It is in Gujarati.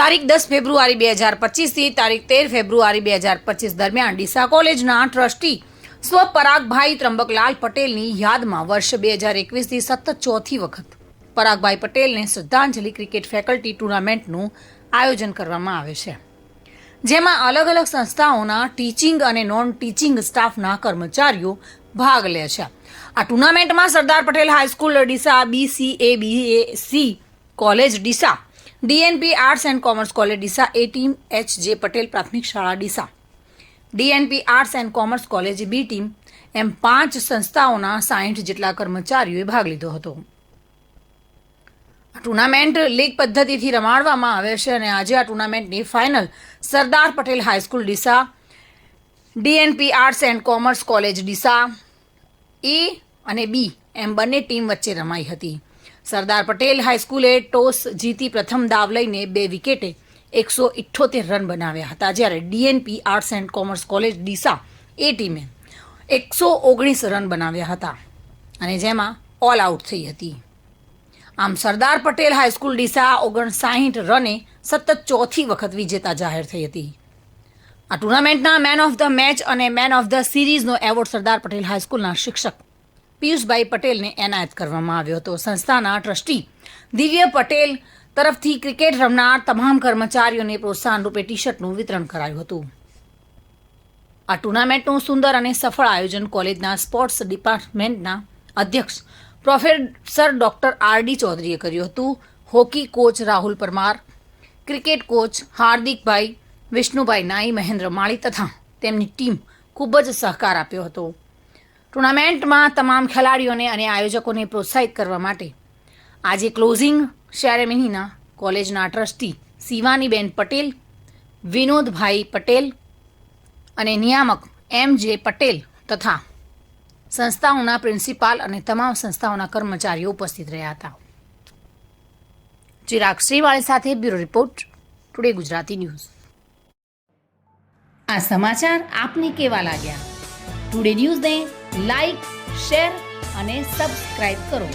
તારીખ 10 ફેબ્રુઆરી 2025 થી તારીખ 13 ફેબ્રુઆરી 2025 દરમિયાન ડીસા કોલેજના ટ્રસ્ટી સ્વ પરાગભાઈ ત્રંબકલાલ પટેલની યાદમાં વર્ષ 2021થી સતત ચોથી વખત પરાગભાઈ પટેલને શ્રદ્ધાંજલિ ક્રિકેટ ફેકલ્ટી ટુર્નામેન્ટનું આયોજન કરવામાં આવે છે, જેમાં અલગ અલગ સંસ્થાઓના ટીચિંગ અને નોન ટીચિંગ સ્ટાફના કર્મચારીઓ ભાગ લે છે. આ ટુર્નામેન્ટમાં Sardar Patel high school Deesa, BCABAC college Deesa, DNP arts and commerce college Deesa, A team H.J. Patel પ્રાથમિક શાળા Deesa, DNP arts and commerce college B team એમ 5 સંસ્થાઓના 60 જેટલા કર્મચારીઓએ ભાગ લીધો હતો. આ ટુર્નામેન્ટ લીગ પદ્ધતિથી રમાડવામાં આવે છે અને આજે આ ટુર્નામેન્ટની final Sardar Patel high school Deesa, DNP arts and commerce college Deesa A અને B એમ બંને ટીમ વચ્ચે રમાઈ હતી. સરદાર પટેલ હાઈસ્કૂલે ટોસ જીતી પ્રથમ દાવ લઈને 2 વિકેટે 178 રન બનાવ્યા હતા, જ્યારે DNP arts and commerce college Deesa A ટીમે 119 રન બનાવ્યા હતા અને જેમાં ઓલ આઉટ થઈ હતી. આમ સરદાર પટેલ હાઈસ્કૂલ ડીસા 59 રને સતત ચોથી વખત વિજેતા જાહેર થઈ હતી. આ ટુર્નામેન્ટના મેન ઓફ ધ મેચ અને મેન ઓફ ધ સિરીઝનો એવોર્ડ સરદાર પટેલ હાઈસ્કૂલના શિક્ષક પિયુષભાઈ પટેલને એનાયત કરવામાં આવ્યો હતો. સંસ્થાના ટ્રસ્ટી દિવ્ય પટેલ તરફથી ક્રિકેટ રમનાર તમામ કર્મચારીઓને પ્રોત્સાહન રૂપે ટી-શર્ટનું વિતરણ કરાયું હતું. આ ટુર્નામેન્ટનું સુંદર અને સફળ આયોજન કોલેજના સ્પોર્ટ્સ ડિપાર્ટમેન્ટના અધ્યક્ષ પ્રોફેસર ડોક્ટર R.D. ચૌધરીએ કર્યું હતું. Hockey coach Rahul Parmar, cricket coach હાર્દિકભાઈ, વિષ્ણુભાઈ નાઈ, મહેન્દ્ર માળી તથા તેમની ટીમ ખૂબ જ સહકાર આપ્યો હતો. ટુર્નામેન્ટમાં તમામ ખેલાડીઓને અને આયોજકોને પ્રોત્સાહિત કરવા માટે આજે ક્લોઝિંગ સેરેમનીના કોલેજના ટ્રસ્ટી શિવાનીબેન પટેલ, વિનોદભાઈ પટેલ અને નિયામક M.J. પટેલ તથા સંસ્થાઓના પ્રિન્સિપાલ અને તમામ સંસ્થાઓના કર્મચારીઓ ઉપસ્થિત રહ્યા હતા. ચિરાગ શ્રીવાળી સાથે bureau report, today Gujarati news. આ સમાચાર આપને કેવા લાગ્યા? ટુડે ન્યૂઝને લાઈક, શેર અને સબસ્ક્રાઇબ કરો.